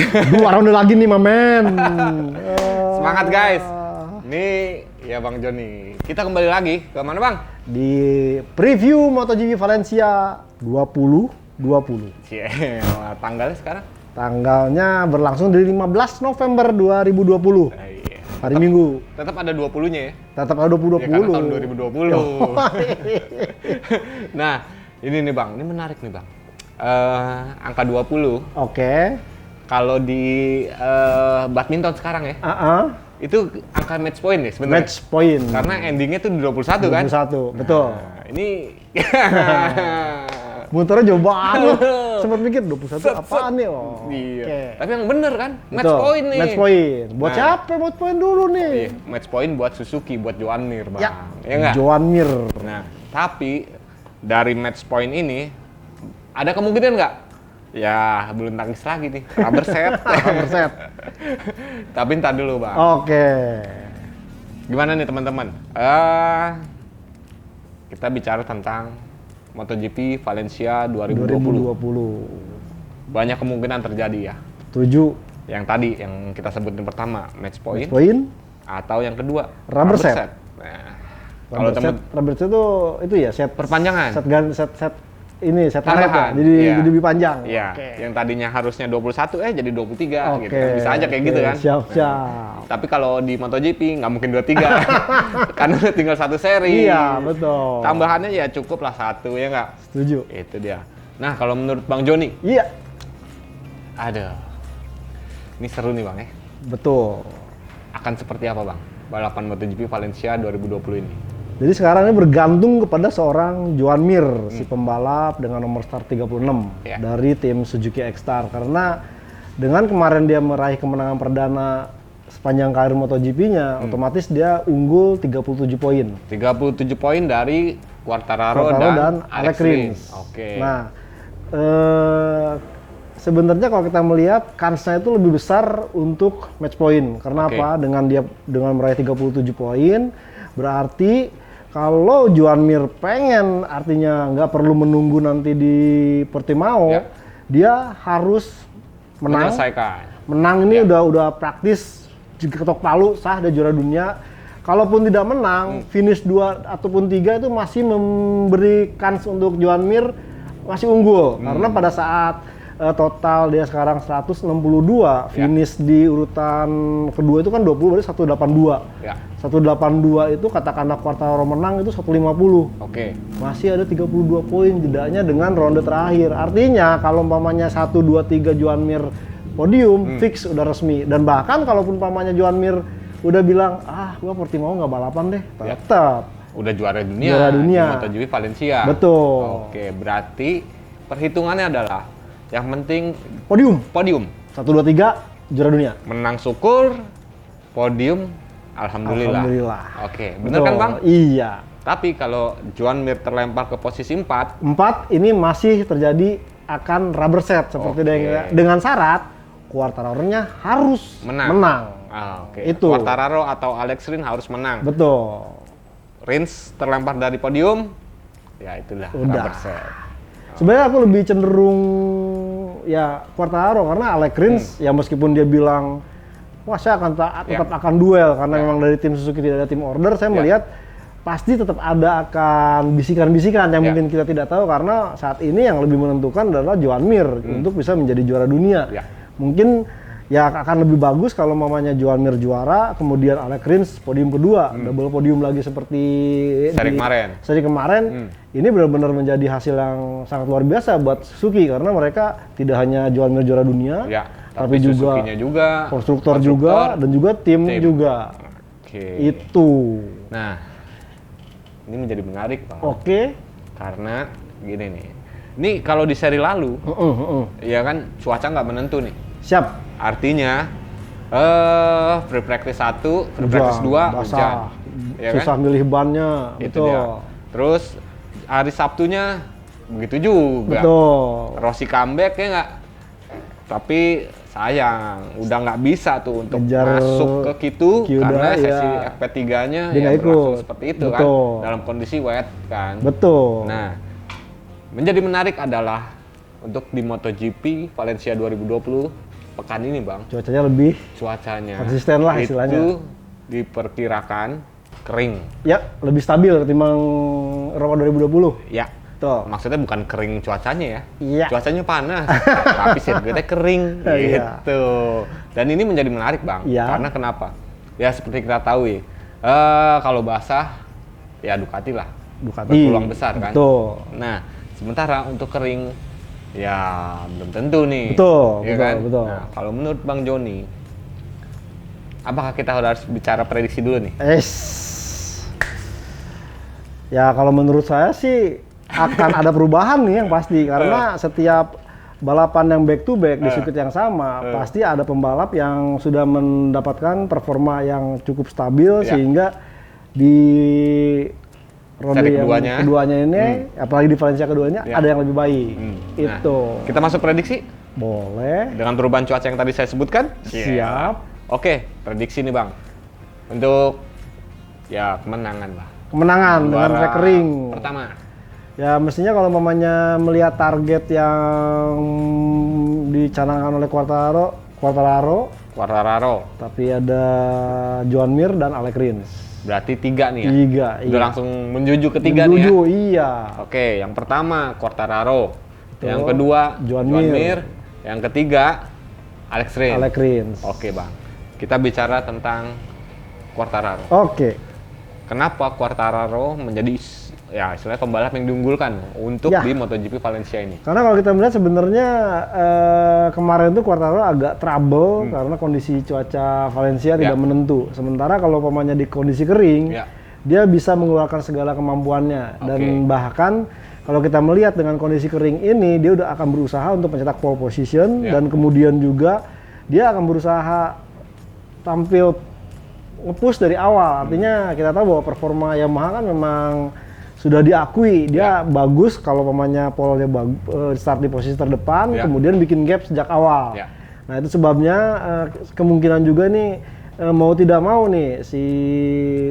2 ronde lagi nih, Mamen. Semangat guys. Nih ya Bang Joni. Kita kembali lagi ke mana Bang? Di preview MotoGP Valencia 2020. Tanggalnya sekarang? Tanggalnya berlangsung dari 15 November 2020. Iya. Hari Minggu. Tetap ada 20-nya ya? Tetap ada 2020. Ya, karena tahun 2020. Nah, ini nih Bang, ini menarik nih Bang. Angka 20. Oke. Kalau di badminton sekarang ya, itu angka match point ya sebenarnya. Match point. Karena endingnya tuh di 21 kan? 21, betul. Nah, ini muternya jauh banget. Sempat mikir 21 apaan nih? Oh, iya. Okay. Tapi yang bener kan? Match Betul. point nih. Match point. Buat siapa match point dulu nih? Iya, match point buat Suzuki, buat Joan Mir, Bang. Ya, nggak? Joan Mir. Nah, tapi dari match point ini ada kemungkinan nggak? Ya, belum tangkis lagi nih. Rubber set. Rubber set. Tapi ntar dulu, Bang. Oke. Gimana nih, teman-teman? Kita bicara tentang MotoGP Valencia 2020. Banyak kemungkinan terjadi ya. 7. Yang tadi, yang kita sebutin pertama, match point. Match point. Atau yang kedua, rubber set. Nah, kalau rubber set itu ya set perpanjangan. Set ini set karet ya, jadi lebih panjang. Iya. Okay. Yang tadinya harusnya 21 jadi 23 gitu. Okay. Bisa aja kayak gitu kan. Siap. Nah, tapi kalau di MotoGP nggak mungkin 23. Karena udah tinggal satu seri. Iya, betul. Tambahannya ya cukup lah 1 ya nggak? Setuju. Itu dia. Nah, kalau menurut Bang Joni? Iya. Aduh. Ini seru nih Bang ya. Betul. Akan seperti apa Bang? Balapan MotoGP Valencia 2020 ini. Jadi sekarang ini bergantung kepada seorang Joan Mir, si pembalap dengan nomor start 36 dari tim Suzuki X-Star. Karena dengan kemarin dia meraih kemenangan perdana sepanjang karir MotoGP-nya, otomatis dia unggul 37 poin. 37 poin dari Quartararo dan Alex Rins. Oke. Nah, sebenarnya kalau kita melihat kansnya itu lebih besar untuk match point. Karena apa? Dengan meraih 37 poin, berarti kalau Joan Mir pengen, artinya nggak perlu menunggu nanti di Portimao, dia harus menang. Menang ini udah praktis, juga ketok palu, sah dia juara dunia. Kalaupun tidak menang, finish 2 ataupun 3 itu masih memberi kans untuk Joan Mir masih unggul. Karena pada saat total dia sekarang 162, finish di urutan kedua itu kan 20, berarti 182. 182 itu katakanlah Quartararo menang itu 150. Masih ada 32 poin jedanya dengan ronde terakhir. Artinya kalau umpamanya 1, 2, 3 Joan Mir podium, fix udah resmi. Dan bahkan kalaupun umpamanya Joan Mir udah bilang, gua Portimao nggak balapan deh, tetap udah juara dunia di MotoGP Valencia. Betul. Oke, berarti perhitungannya adalah yang penting podium. 1, 2, 3 juara dunia. Menang syukur, podium alhamdulillah. Oke, bener kan Bang? Iya. Tapi kalau Joan Mir terlempar ke posisi 4 ini masih terjadi akan rubber set seperti dengan syarat Quartararo-nya harus menang. Itu. Quartararo atau Alex Rins harus menang. Betul. Rins terlempar dari podium, ya itulah rubber set. Sebenarnya aku lebih cenderung ya Quartararo karena Alex Rins ya meskipun dia bilang wah saya akan tetap akan duel karena memang dari tim Suzuki tidak ada tim order, saya melihat pasti tetap ada akan bisikan-bisikan yang mungkin kita tidak tahu karena saat ini yang lebih menentukan adalah Joan Mir untuk bisa menjadi juara dunia. Mungkin ya akan lebih bagus kalau mamanya Joan Mir juara, kemudian Alex Rins podium kedua, double podium lagi seperti seri kemarin. Ini benar-benar menjadi hasil yang sangat luar biasa buat Suzuki karena mereka tidak hanya Joan Mir juara dunia, tapi juga konstruktor juga dan juga tim juga. Itu. Nah, ini menjadi menarik Pak. Karena gini nih. Ini kalau di seri lalu, ya kan cuaca nggak menentu nih. Siap. Artinya free practice 1, free practice 2 hujan. Ya susah kan? milih bannya. Itu dia. Terus hari Sabtunya begitu juga. Rossi comeback ya nggak? Tapi sayang, udah nggak bisa tuh untuk masuk ke Q2 karena sesi FP3-nya ya berlangsung seperti itu kan, dalam kondisi wet kan. Nah, menjadi menarik adalah untuk di MotoGP Valencia 2020 pekan ini Bang. Cuacanya lebih Cuacanya konsisten lah istilahnya. Itu diperkirakan kering. Ya, lebih stabil ketimbang Eropa 2020. Ya. Tuh. Maksudnya bukan kering cuacanya ya. Iya. Cuacanya panas, tapi sirkuitnya kering Iya. gitu. Dan ini menjadi menarik Bang. Iya. Karena kenapa? Ya seperti kita tahu ya. Kalau basah ya Ducati lah. Ducati. Berpeluang besar kan. Betul. Nah, sementara untuk kering ya belum tentu nih. Betul, ya betul, kan? betul. Nah, kalau menurut Bang Joni, apakah kita harus bicara prediksi dulu nih? Ya kalau menurut saya sih akan ada perubahan nih yang pasti karena setiap balapan yang back to back di sirkuit yang sama pasti ada pembalap yang sudah mendapatkan performa yang cukup stabil sehingga di ronde yang keduanya ini apalagi di Valencia keduanya ada yang lebih baik. Itu. Nah, kita masuk prediksi? Boleh. Dengan perubahan cuaca yang tadi saya sebutkan? Siap. Oke, prediksi nih Bang. Untuk ya kemenangan lah. Kemenangan dengan track kering. Pertama. Ya mestinya kalau mamanya melihat target yang dicanangkan oleh Quartararo, tapi ada Joan Mir dan Alex Rins. Berarti 3 nih ya? 3, Udah iya. Langsung menjuju ke 3 nih ya? Iya. Oke, yang pertama Quartararo, yang kedua Joan Mir, yang ketiga Alex Rins. Oke Bang, kita bicara tentang Quartararo. Oke. Kenapa Quartararo menjadi ya istilahnya pembalap yang diunggulkan untuk di MotoGP Valencia ini? Karena kalau kita melihat sebenarnya kemarin tuh Quartararo agak trouble karena kondisi cuaca Valencia tidak menentu. Sementara kalau pemainnya di kondisi kering, dia bisa mengeluarkan segala kemampuannya dan bahkan kalau kita melihat dengan kondisi kering ini dia udah akan berusaha untuk mencetak pole position dan kemudian juga dia akan berusaha tampil nge-push dari awal. Artinya kita tahu bahwa performa Yamaha kan memang sudah diakui dia bagus kalau pemainnya polanya start di posisi terdepan, kemudian bikin gap sejak awal. Nah itu sebabnya kemungkinan juga nih mau tidak mau nih si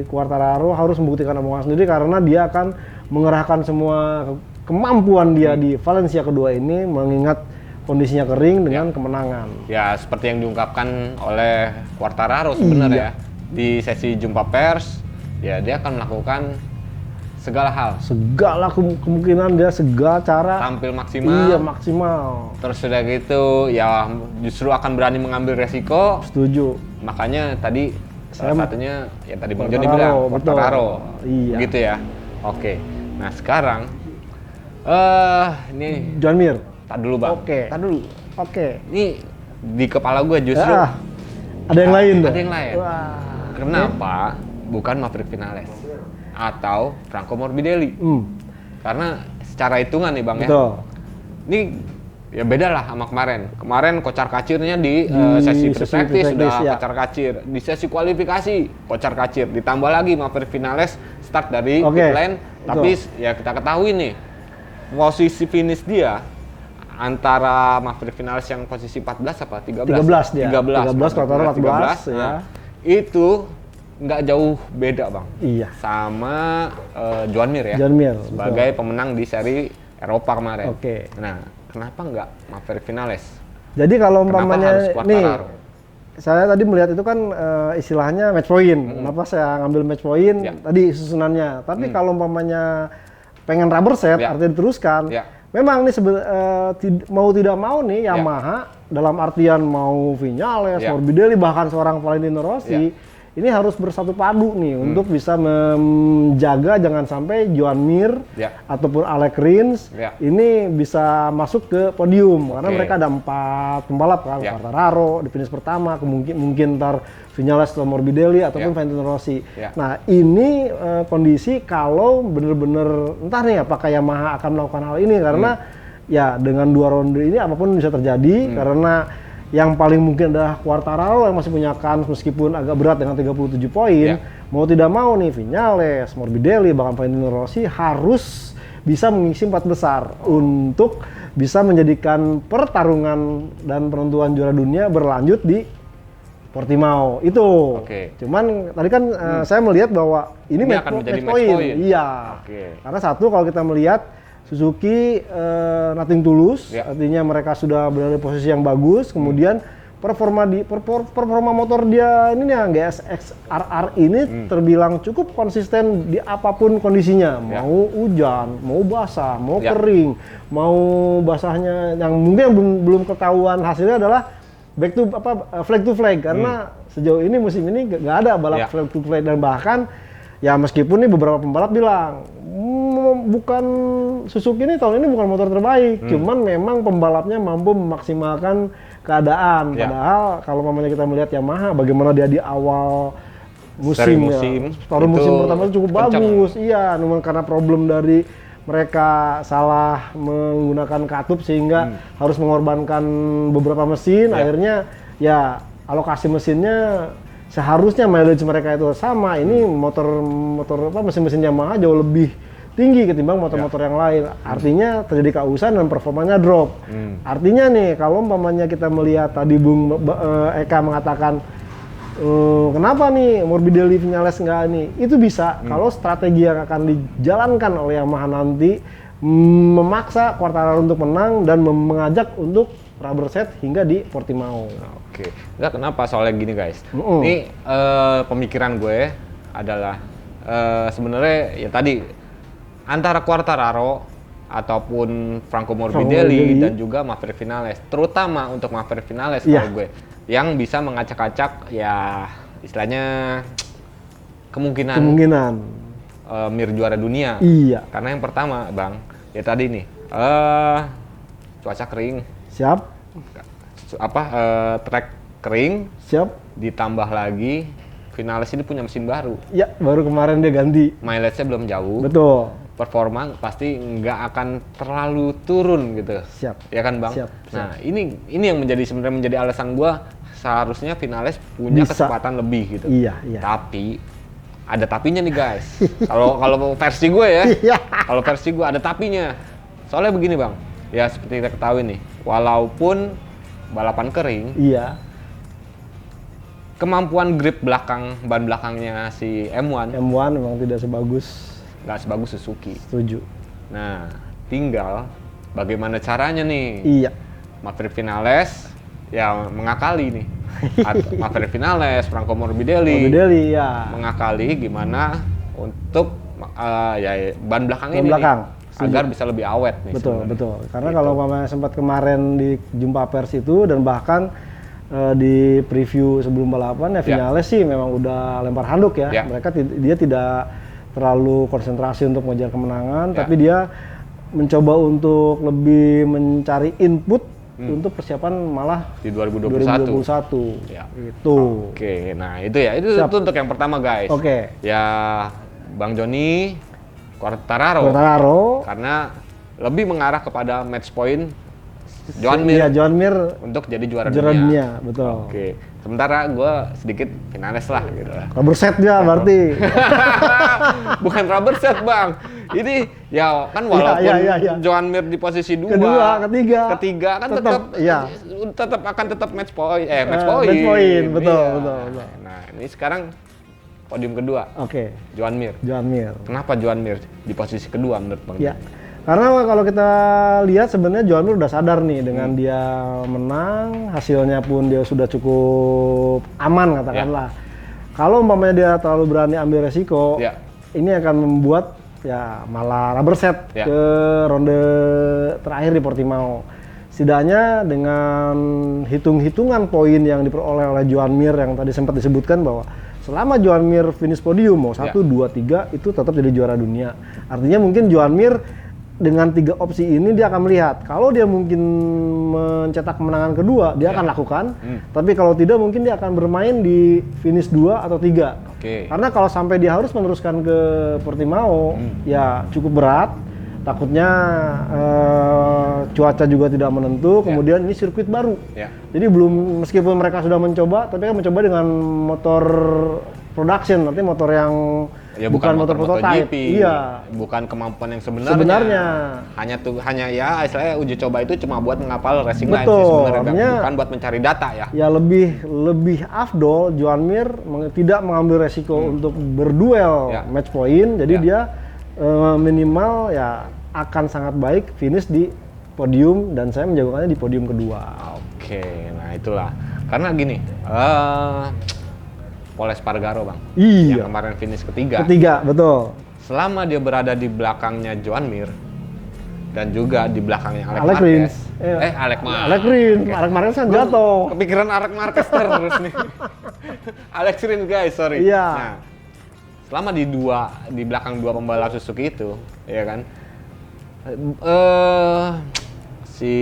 Quartararo harus membuktikan omongan sendiri karena dia akan mengerahkan semua kemampuan dia di Valencia kedua ini mengingat kondisinya kering dengan kemenangan. Ya seperti yang diungkapkan oleh Quartararo sebenarnya di sesi jumpa pers, ya dia akan melakukan segala hal. Segala kemungkinan dia segala cara tampil maksimal. Iya, maksimal. Terus sudah gitu ya justru akan berani mengambil resiko. Setuju. Makanya tadi salah satunya ya tadi Bang Joni bilang Quartararo. Iya. Gitu ya. Oke. Nah, sekarang ini Joan Mir. Tak dulu Bang. Tak dulu. Ini di kepala gue justru ada yang lain tuh. Ada yang lain. Kenapa bukan Maverick Vinales atau Franco Morbidelli? Karena secara hitungan nih Bang ya. Ini ya beda lah sama kemarin. Kemarin kocar-kacirnya di sesi practice sudah kocar-kacir. Di sesi kualifikasi kocar-kacir. Ditambah lagi Maverick Vinales start dari pit lane. Tapi ya kita ketahui nih posisi finish dia antara Maverick Vinales yang posisi 14 apa 13? 13 Quartararo 14 ya. Itu nggak jauh beda Bang. Iya. Sama Joan Mir ya. Joan Mir sebagai pemenang di seri Eropa kemarin. Nah, kenapa nggak Maverick Vinales? Jadi kalau umpamanya nih, saya tadi melihat itu kan istilahnya match point. Kenapa saya ngambil match point? Tadi susunannya. Tapi kalau umpamanya pengen rubber set, artinya diteruskan. Memang nih mau tidak mau nih Yamaha dalam artian mau Vinales, Morbidelli bahkan seorang Valentino Rossi ini harus bersatu padu nih untuk bisa menjaga jangan sampai Joan Mir ataupun Alex Rins ini bisa masuk ke podium karena mereka ada 4 pembalap kan, Quartararo di finish pertama, mungkin ntar Vinales atau Morbidelli ataupun Valentino Rossi. Nah ini kondisi kalau bener-bener entah nih apakah Yamaha akan melakukan hal ini karena ya dengan 2 ronde ini apapun bisa terjadi karena yang paling mungkin adalah Quartararo yang masih punya kans meskipun agak berat dengan 37 poin. Mau tidak mau nih Vinales, Morbidelli, bahkan Valentino Rossi harus bisa mengisi 4 besar untuk bisa menjadikan pertarungan dan penentuan juara dunia berlanjut di Portimao itu. Cuman tadi kan saya melihat bahwa ini match point. Iya. Karena satu kalau kita melihat Suzuki nothing tulus, artinya mereka sudah berada di posisi yang bagus. Kemudian performa motor dia ini nih GSX RR ini terbilang cukup konsisten di apapun kondisinya, mau hujan, mau basah, mau kering, mau basahnya yang mungkin belum ketahuan hasilnya adalah flag to flag karena sejauh ini musim ini nggak ada balap flag to flag, dan bahkan ya meskipun nih beberapa pembalap bilang bukan Suzuki ini tahun ini bukan motor terbaik, cuman memang pembalapnya mampu memaksimalkan keadaan. Padahal kalau mamanya kita melihat Yamaha bagaimana dia di awal musim paruh musim pertama itu cukup bagus. Iya, namun karena problem dari mereka salah menggunakan katup sehingga harus mengorbankan beberapa mesin, akhirnya ya alokasi mesinnya seharusnya mileage mereka itu sama. Ini mesin-mesin Yamaha jauh lebih tinggi ketimbang motor-motor yang lain. Artinya terjadi kausan dan performanya drop. Artinya nih kalau umpamanya kita melihat tadi Bung Eka mengatakan kenapa nih Morbidelli Vinales nggak nih? Itu bisa kalau strategi yang akan dijalankan oleh Yamaha nanti memaksa Quartararo untuk menang dan mengajak untuk rubber set hingga di Portimao. Oke, enggak kenapa soalnya gini guys. Ini pemikiran gue adalah sebenarnya ya tadi antara Quartararo ataupun Franco Morbidelli dan juga Maverick Vinales, terutama untuk Maverick Vinales kalau gue, yang bisa mengacak-acak ya istilahnya kemungkinan Mir juara dunia. Iya. Karena yang pertama Bang, ya tadi nih cuaca kering. Siap. Track kering. Siap. Ditambah lagi Vinales ini punya mesin baru. Ya, baru kemarin dia ganti. Mileage-nya belum jauh. Betul. Performa pasti nggak akan terlalu turun gitu. Siap. Ya kan Bang? Siap. Nah ini yang sebenarnya menjadi alasan gua seharusnya Vinales punya kesempatan lebih gitu. Iya. Tapi ada tapinya nih guys. Kalau versi gue ya. Kalau versi gue ada tapinya. Soalnya begini Bang. Ya seperti kita ketahui nih, walaupun balapan kering. Iya. Kemampuan grip ban belakangnya si M1 memang tidak nggak sebagus Suzuki. Setuju. Nah, tinggal bagaimana caranya nih? Iya. Maverick Vinales ya mengakali nih. Maverick Vinales, Franco Morbidelli ya. Mengakali gimana untuk ban belakang ini agar bisa lebih awet nih. Betul. Karena kalau sempat kemarin di jumpa pers itu dan bahkan di preview sebelum balapan ya Vinales sih memang udah lempar handuk ya. Dia tidak terlalu konsentrasi untuk mengejar kemenangan, tapi dia mencoba untuk lebih mencari input untuk persiapan malah di 2021. Itu. Oke, nah itu untuk yang pertama guys. Oke. Ya Bang Joni Quartararo karena lebih mengarah kepada match point Joan Mir. Iya, Joan Mir untuk jadi juara dunia. Betul. Oke. Sementara gue sedikit Vinales lah gitu lah. Rubber set dia berarti. Bukan rubber set Bang. Ini ya kan walaupun Joan Mir di posisi ketiga kan tetap akan match point. Match point. Betul. Nah ini sekarang podium kedua. Oke. Joan Mir. Kenapa Joan Mir di posisi kedua menurut Bang? Ya. Karena kalau kita lihat sebenarnya Joan Mir udah sadar nih dengan dia menang, hasilnya pun dia sudah cukup aman katakanlah. Kalau umpamanya dia terlalu berani ambil resiko, ini akan membuat ya malah rubber set ke ronde terakhir di Portimao. Setidaknya dengan hitung-hitungan poin yang diperoleh oleh Joan Mir yang tadi sempat disebutkan bahwa selama Joan Mir finish podium mau 1, 2, 3 itu tetap jadi juara dunia. Artinya mungkin Joan Mir dengan 3 opsi ini dia akan melihat kalau dia mungkin mencetak kemenangan kedua dia akan lakukan, tapi kalau tidak mungkin dia akan bermain di finish 2 atau 3. Karena kalau sampai dia harus meneruskan ke Portimao ya cukup berat, takutnya cuaca juga tidak menentu, kemudian ini sirkuit baru. Jadi meskipun mereka sudah mencoba, tapi kan mencoba dengan motor production, artinya motor yang bukan motor prototype. Iya. Bukan kemampuan yang sebenarnya. Hanya ya istilahnya uji coba itu cuma buat menghafal racing line sih sebenarnya, bukan buat mencari data ya. Ya lebih afdol Joan Mir tidak mengambil resiko untuk berduel match point. Jadi dia minimal ya akan sangat baik finish di podium dan saya menjagokannya di podium kedua. Oke, nah itulah. Karena gini, Pol Espargaro bang, Iya. yang kemarin finish ketiga. Ketiga, betul. Selama dia berada di belakangnya Joan Mir dan juga di belakangnya Alex Alex Marquez. Rins. Alex Marquez. Alex Rins, Alex Marquez kan jatuh. Kepikiran Alex Marquez terus nih. Alex Rins guys, sorry. Iya. Nah, selama di belakang dua pembalap Suzuki itu, ya kan, si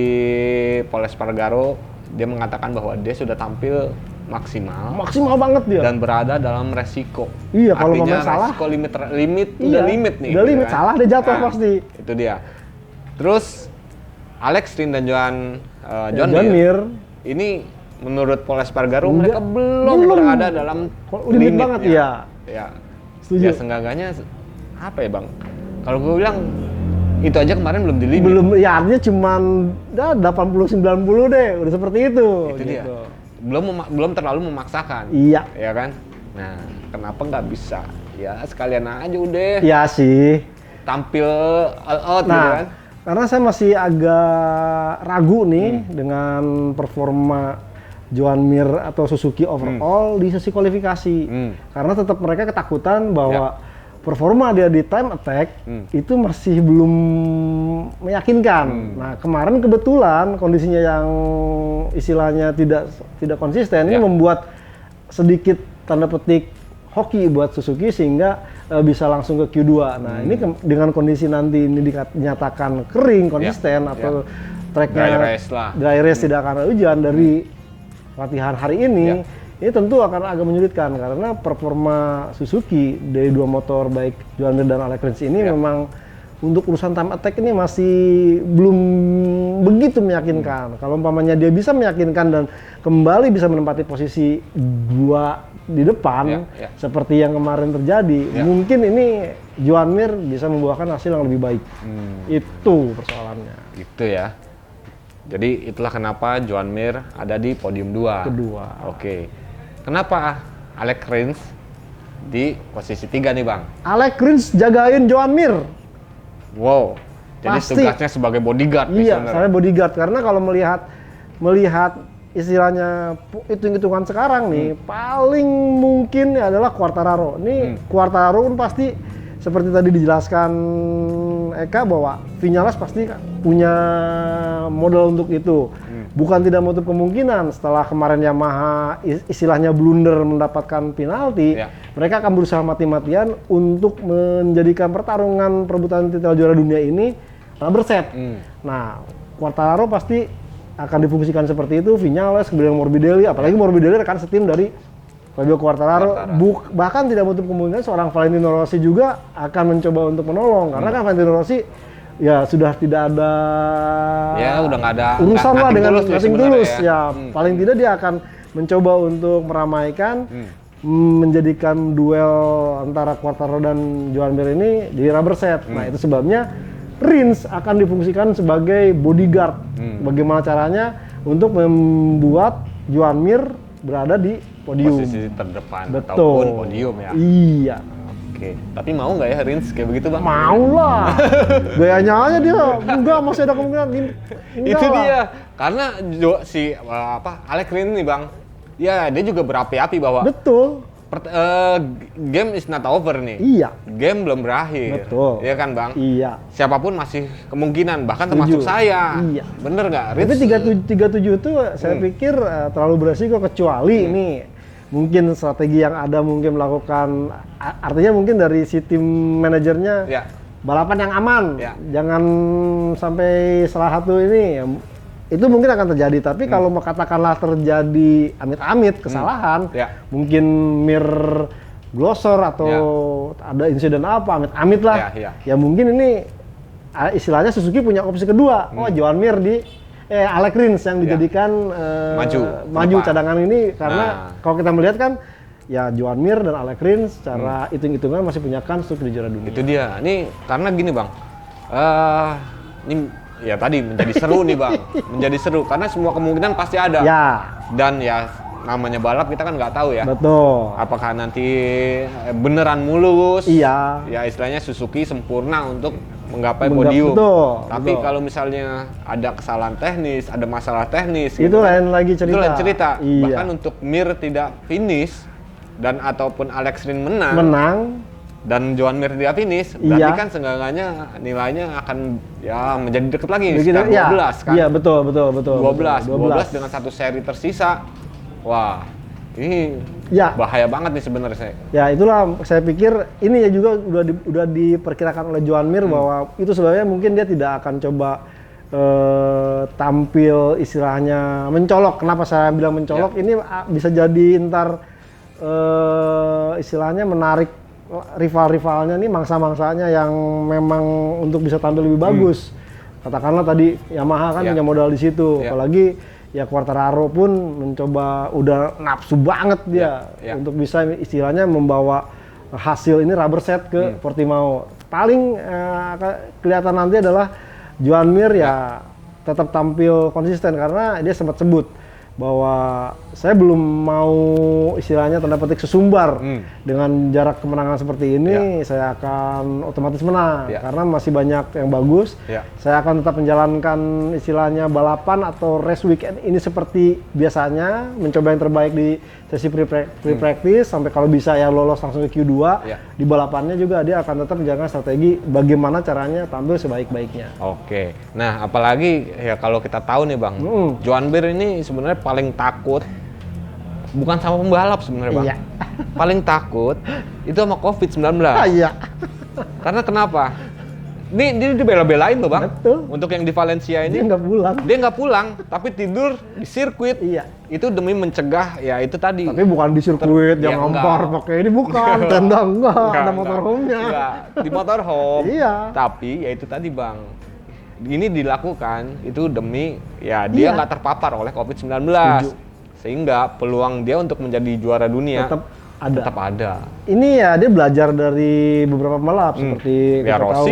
Pol Espargaro dia mengatakan bahwa dia sudah tampil Maksimal banget dia. dan berada dalam resiko. Iya, kalau artinya pemain salah, resiko limit iya, udah limit nih. udah gitu limit, salah dia jatuh pasti. Itu dia. Terus Alex Rins dan Joan Mir ini menurut Pol Espargaro Enggak, mereka belum berada dalam limit banget, iya. Ya. Setuju. Ya seenggaknya apa ya bang? Kalau gue bilang itu aja kemarin belum di limit. Belum, ya artinya cuman 80-90 deh, udah seperti itu. Itu dia. gitu. Belum terlalu memaksakan. Iya. Ya kan? Nah, kenapa nggak bisa? Ya sekalian aja udah Iya sih. tampil all out gitu Nah, kan. karena saya masih agak ragu nih dengan performa Joan Mir atau Suzuki overall di sesi kualifikasi. Karena tetap mereka ketakutan bahwa performa dia di time attack itu masih belum meyakinkan. Nah, kemarin kebetulan kondisinya yang istilahnya tidak konsisten ini membuat sedikit tanda petik hoki buat Suzuki sehingga bisa langsung ke Q2. Nah, ini dengan kondisi nanti ini dinyatakan kering, konsisten atau tracknya dry race tidak akan ada hujan dari latihan hari ini, ini tentu akan agak menyulitkan karena performa Suzuki dari dua motor baik Joan Mir dan Alex Rins ini memang untuk urusan time attack ini masih belum begitu meyakinkan. Kalau umpamanya dia bisa meyakinkan dan kembali bisa menempati posisi dua di depan seperti yang kemarin terjadi, mungkin ini Joan Mir bisa membuahkan hasil yang lebih baik. Itu persoalannya. Gitu ya. Jadi itulah kenapa Joan Mir ada di podium 2. Kedua. Oke. Kenapa Alex Rins di posisi 3 nih, Bang? Alex Rins jagain Joan Mir. Wow. Jadi Pasti. tugasnya sebagai bodyguard nih Iya, sebenarnya. saya bodyguard karena kalau melihat istilahnya hitung-hitungan sekarang nih, paling mungkin adalah Quartararo. Ini Quartararo pun pasti seperti tadi dijelaskan Eka bahwa Viñales pasti punya modal untuk itu. Bukan tidak menutup kemungkinan setelah kemarin Yamaha istilahnya blunder mendapatkan penalti, mereka akan berusaha mati-matian untuk menjadikan pertarungan perebutan titel juara dunia ini rubber set. Nah, Quartararo pasti akan difungsikan seperti itu, Viñales, kemudian Morbidelli, apalagi Morbidelli rekan setim dari Fabio Quartararo. Bahkan tidak menutup kemungkinan seorang Valentino Rossi juga akan mencoba untuk menolong, karena kan Valentino Rossi ya sudah tidak ada udah nggak ada urusan lah dengan nothing tulus ya. Paling tidak dia akan mencoba untuk meramaikan, menjadikan duel antara Quartararo dan Joan Mir ini di rubber set. Nah, itu sebabnya Rins akan difungsikan sebagai bodyguard. Bagaimana caranya untuk membuat Joan Mir berada di podium. Posisi terdepan. Betul. Ataupun podium ya. Iya. Oke. Tapi mau nggak ya Rins kayak begitu, Bang? Mau lah. Gayanya aja dia. Enggak, masih ada kemungkinan. Itu dia. Karena Alex Rins nih, Bang. Ya, dia juga berapi-api bahwa Betul. Game is not over nih. Iya. Game belum berakhir. Betul. Iya kan, Bang? Iya. Siapapun masih kemungkinan, bahkan termasuk saya. Iya. Bener nggak? Tapi 37 itu saya pikir terlalu beresiko kecuali ini mungkin strategi yang ada mungkin melakukan artinya mungkin dari si tim manajernya balapan yang aman. Jangan sampai salah satu ini itu mungkin akan terjadi, tapi kalau katakanlah terjadi amit-amit kesalahan, mungkin Mir glosor atau ada insiden apa, amit-amit lah, ya mungkin ini istilahnya Suzuki punya opsi kedua, Joan Mir di Alex Rins yang dijadikan maju cadangan ini, karena kalau kita melihat kan ya Joan Mir dan Alex Rins secara hitung-hitungan masih punya kans untuk di juara dunia. Itu dia, ini karena gini Bang, ini ya tadi menjadi seru nih Bang, menjadi seru karena semua kemungkinan pasti ada. Dan ya namanya balap kita kan nggak tahu ya. Betul. Apakah nanti beneran mulus? Iya. Ya istilahnya Suzuki sempurna untuk menggapai podium. Betul, Tapi betul. kalau misalnya ada kesalahan teknis, ada masalah teknis, itu gitu kan, lain lagi cerita. itu lain cerita. Iya. Bahkan untuk Mir tidak finish dan ataupun Alex Rin menang dan Joan Mir tidak finish, berarti Iya. kan seenggaknya nilainya akan ya menjadi dekat lagi begitu, sekitar 12 kan. Iya, betul. 12 dengan satu seri tersisa. Wah, ini Ya. bahaya banget nih sebenarnya saya. Ya itulah saya pikir ini ya juga udah diperkirakan oleh Joan Mir bahwa itu sebenarnya mungkin dia tidak akan coba tampil istilahnya mencolok. Kenapa saya bilang mencolok? Ini bisa jadi ntar istilahnya menarik rival-rivalnya nih, mangsa-mangsanya yang memang untuk bisa tampil lebih bagus. Katakanlah tadi Yamaha kan punya modal di situ, apalagi ya Quartararo pun mencoba, udah nafsu banget dia untuk bisa istilahnya membawa hasil ini rubber set ke Portimao. Paling kelihatan nanti adalah Joan Mir ya tetap tampil konsisten karena dia sempat sebut bahwa saya belum mau istilahnya tanda petik sesumbar dengan jarak kemenangan seperti ini, saya akan otomatis menang karena masih banyak yang bagus. Saya akan tetap menjalankan istilahnya balapan atau race weekend ini seperti biasanya, mencoba yang terbaik di sesi pre-practice sampai kalau bisa ya lolos langsung ke Q2. Di balapannya juga dia akan tetap menjalankan strategi bagaimana caranya tampil sebaik-baiknya. Oke. Nah, apalagi ya kalau kita tahu nih Bang, Joan Mir ini sebenarnya paling takut bukan sama pembalap sebenarnya Bang. Iya. Paling takut itu sama COVID-19. Iya. Karena kenapa? Dia dibela-belain loh Bang. Betul. Untuk yang di Valencia Dia ini nggak pulang. dia nggak pulang, tapi tidur di sirkuit. Iya. Itu demi mencegah ya itu tadi. Tapi bukan di sirkuit Ya, yang enggak. ngampar pakai ini, bukan tenda, enggak, ada Enggak. motorhome-nya. Enggak, di motorhome. Iya. Tapi ya itu tadi Bang. Ini dilakukan itu demi ya dia nggak terpapar oleh COVID-19. Setuju. Sehingga peluang dia untuk menjadi juara dunia Tetap ada. ada. Ini ya dia belajar dari beberapa pembalap seperti Ya, kita tahu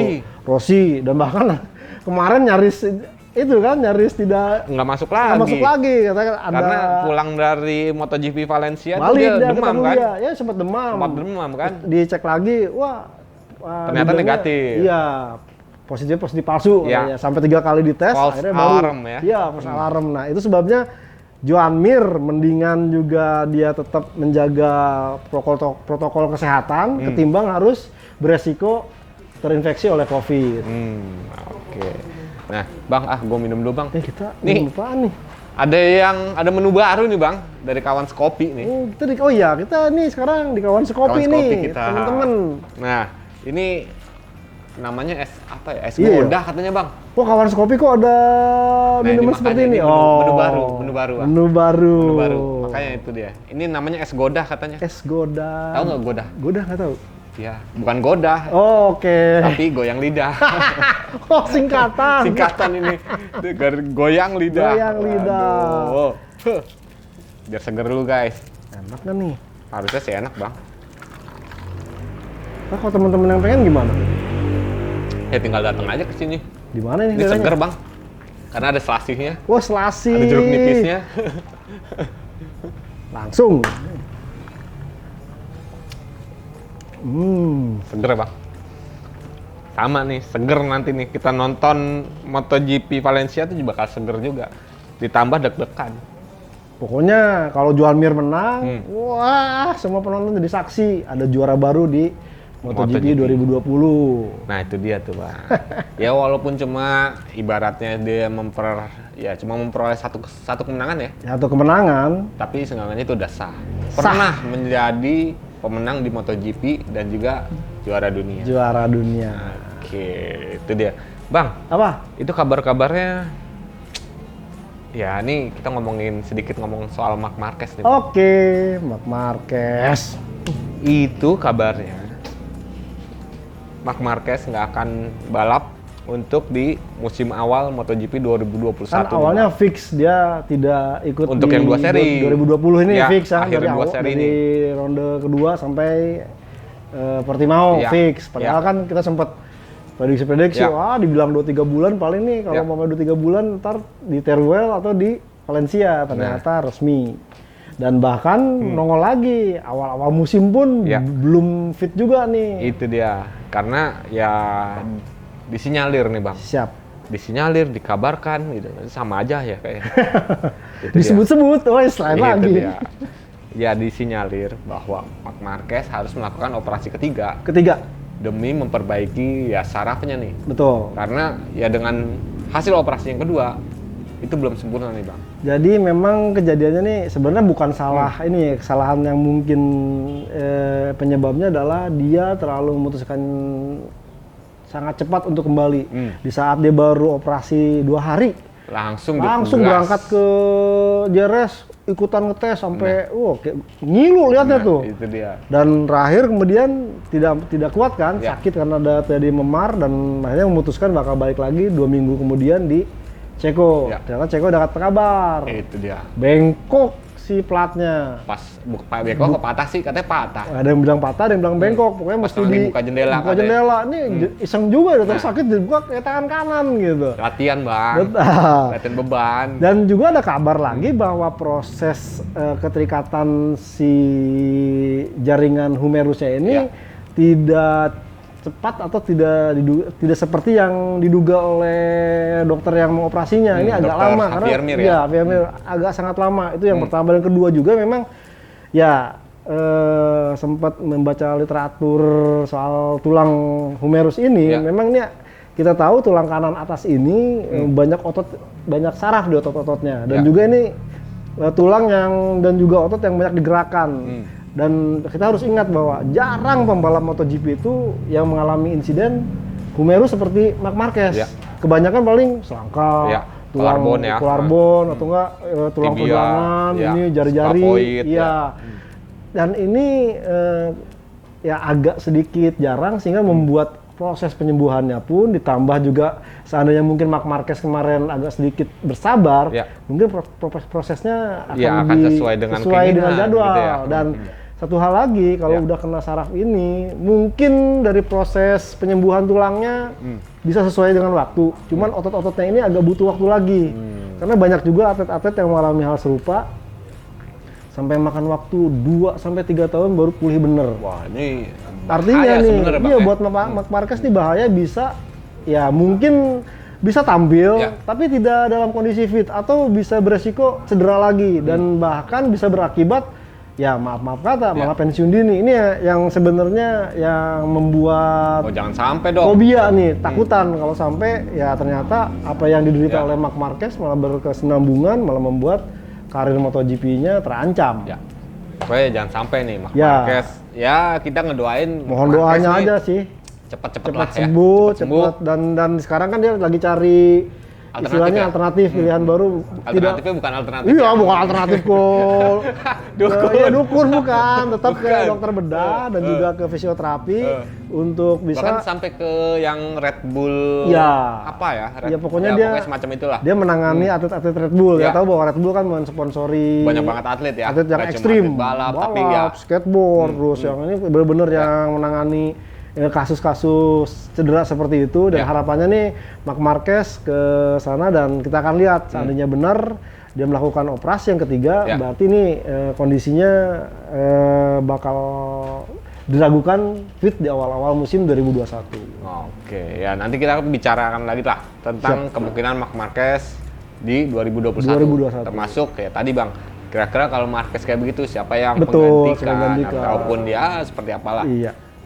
Rossi, dan bahkan kemarin nyaris itu kan nyaris tidak Nggak masuk nggak masuk lagi katanya ada Karena pulang dari MotoGP Valencia tuh balik dia dia demam ketemu kan? dia. Ya sempat demam. Sempat demam kan? Dicek lagi, wah Ternyata dibilangnya, negatif. Iya. Positif palsu Ya. katanya. Sampai 3 kali dites False akhirnya baru. alarm ya? Iya, false alarm. Nah, itu sebabnya Joan Mir mendingan juga dia tetap menjaga protokol kesehatan ketimbang harus beresiko terinfeksi oleh COVID. Oke. Nah, Bang, gue minum dulu Bang. Kita Nih. minum apaan nih? Ada menu baru nih Bang dari kawan Skopi nih. Kita nih sekarang di kawan Skopi Kawan nih, Skopi kita. teman-teman. Nah, ini namanya es apa ya? Es Iya. Godah katanya Bang. Wah, kawan Skopi kok ada minuman seperti ini? Menu baru, Bang. Menu baru. Menu baru. Makanya itu dia. Ini namanya es Godah katanya. Es Godah. Tahu nggak Godah? Godah nggak tahu. Ya, bukan Godah, Oh, oke. tapi goyang lidah. Oh, singkatan. Singkatan ini. Goyang lidah. Goyang lidah. Aduh. Biar seger dulu guys. Enak kan nih? Harusnya sih enak Bang. Nah, kalau teman-teman yang pengen gimana? Ya tinggal datang aja ke sini. Di mana nih? Ini daerahnya? seger Bang. Karena ada selasihnya. Wah, selasi. Ada jeruk nipisnya. Langsung. Seger Bang. Sama nih, seger nanti nih kita nonton MotoGP Valencia tuh bakal seger juga. Ditambah deg-degan. Pokoknya kalau Joan Mir menang, wah, semua penonton jadi saksi. Ada juara baru di MotoGP 2020. Nah itu dia tuh Bang. Ya walaupun cuma ibaratnya dia cuma memperoleh satu kemenangan ya. Satu kemenangan. Tapi seenggaknya itu udah sah. Pernah menjadi pemenang di MotoGP dan juga juara dunia. Juara dunia. Oke, itu dia. Bang, Apa? itu kabar-kabarnya. Ya, ini kita sedikit ngomong soal Marc Marquez nih. Oke, Marc Marquez. Itu kabarnya. Marc Marquez nggak akan balap untuk di musim awal MotoGP 2021. Kan awalnya fix dia tidak ikut Untuk di yang 2 seri. 2020 ini Ya, fix ya, akhir dari 2 awal seri dari ronde kedua sampai Portimao Ya. fix. Padahal Ya. kan kita sempat prediksi, Ya. wah dibilang 2-3 bulan paling nih, kalau Ya. mau 2-3 bulan ntar di Teruel atau di Valencia, ternyata resmi. Dan bahkan nongol lagi, awal-awal musim pun Ya. belum fit juga nih. Itu dia. Karena ya disinyalir nih Bang. Siap. Disinyalir, dikabarkan gitu. Sama aja ya kayaknya. Disebut-sebut, selain lagi. Dia. Ya disinyalir bahwa Marc Marquez harus melakukan operasi ketiga demi memperbaiki ya sarafnya nih. Betul. Karena ya dengan hasil operasi yang kedua itu belum sempurna nih Bang. Jadi memang kejadiannya nih sebenarnya bukan salah ini, kesalahan yang mungkin penyebabnya adalah dia terlalu memutuskan sangat cepat untuk kembali. Di saat dia baru operasi 2 hari Langsung berangkat ke JRS, ikutan ngetes sampai kayak ngilu lihatnya tuh. Itu dia. Dan terakhir kemudian tidak kuat kan, sakit karena ada tadi memar dan akhirnya memutuskan bakal balik lagi 2 minggu kemudian di Ceko. Ternyata Ceko dapat kabar. Itu dia. Bengkok si platnya. Pas bengkok patah sih, katanya patah. Ada yang bilang patah, ada yang bilang bengkok. Pokoknya mesti dibuka jendela. Buka jendela. Ini iseng juga dokter sakit dibuka kayak tangan kanan gitu. Latihan Bang. Latihan beban. Dan juga ada kabar lagi bahwa proses keterikatan si jaringan humerusnya ini tidak cepat atau tidak seperti yang diduga oleh dokter yang mengoperasinya. Ini agak lama karena agak sangat lama. Itu yang pertama. Dan kedua juga memang sempat membaca literatur soal tulang humerus ini. Memang ini kita tahu tulang kanan atas ini banyak saraf di otot-ototnya dan juga ini tulang dan juga otot yang banyak digerakkan. Dan kita harus ingat bahwa jarang pembalap MotoGP itu yang mengalami insiden humerus seperti Marc Marquez. Kebanyakan paling selangkah, tulang collarbone atau enggak tulang pergelangan, ini jari-jari. Dan ini agak sedikit jarang sehingga membuat proses penyembuhannya pun ditambah juga seandainya mungkin Marc Marquez kemarin agak sedikit bersabar, mungkin prosesnya akan lebih sesuai dengan jadwal gitu ya. Dan satu hal lagi, kalau udah kena saraf ini, mungkin dari proses penyembuhan tulangnya bisa sesuai dengan waktu. Cuman otot-ototnya ini agak butuh waktu lagi. Karena banyak juga atlet-atlet yang mengalami hal serupa, sampai makan waktu 2-3 tahun baru pulih bener. Wah, ini artinya nih, buat Marc Marquez nih bahaya bisa, mungkin bisa tampil, tapi tidak dalam kondisi fit, atau bisa beresiko cedera lagi, dan bahkan bisa berakibat maaf kata malah pensiun dini. Ini yang sebenarnya yang membuat jangan sampai dong fobia nih, takutan kalau sampai ternyata apa yang diderita oleh Marc Marquez malah berkesinambungan, malah membuat karir MotoGP-nya terancam. Pokoknya jangan sampai nih Marc Marquez. Kita ngedoain. Mohon doanya aja sih. Cepat sembuh. Dan sekarang kan dia lagi cari istilahnya alternatif pilihan baru. Alternatifnya bukan alternatif. Iya, bukan alternatif kok. Dukun bukan, tetap ke dokter bedah dan juga ke fisioterapi untuk bisa bahkan sampai ke yang Red Bull pokoknya semacam itulah. Dia menangani atlet-atlet Red Bull. Ya tahu bahwa Red Bull kan mensponsori banyak banget atlet ya. Atlet yang ekstrim, balap, skateboard, terus yang ini benar-benar yang menangani kasus-kasus cedera seperti itu. Dan harapannya nih Marc Marquez ke sana, dan kita akan lihat seandainya benar dia melakukan operasi yang ketiga, berarti ini kondisinya bakal diragukan fit di awal-awal musim 2021. Oke, nanti kita bicarakan lagi lah tentang kemungkinan Marc Marquez di 2021. Termasuk tadi Bang, kira-kira kalau Marquez kayak begitu siapa yang menggantikan ataupun dia seperti apalah.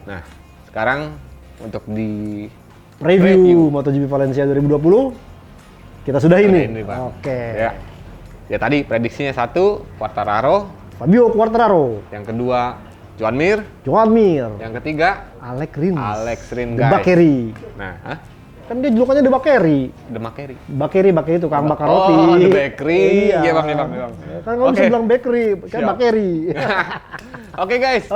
Nah, sekarang untuk di review MotoGP Valencia 2020 kita sudah ini. Ya tadi prediksinya 1 Quartararo, Fabio Quartararo. Yang kedua Joan Mir. Yang ketiga Alex Rins, guys. Bakery. Nah, kan dia julukannya The Bakery. Bakery tukang bakar roti. Oh, The Bakery. Iya bang. Kan kamu bisa bilang bakery, kan Bakery. Oke guys.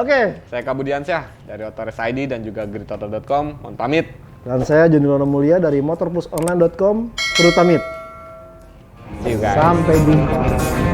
Saya Kabudiansyah dari Otorace ID dan juga gridtotal.com. Mohon pamit. Dan saya Joni Lono Mulia dari motorplusonline.com. Perlu pamit. See you guys. Sampai jumpa.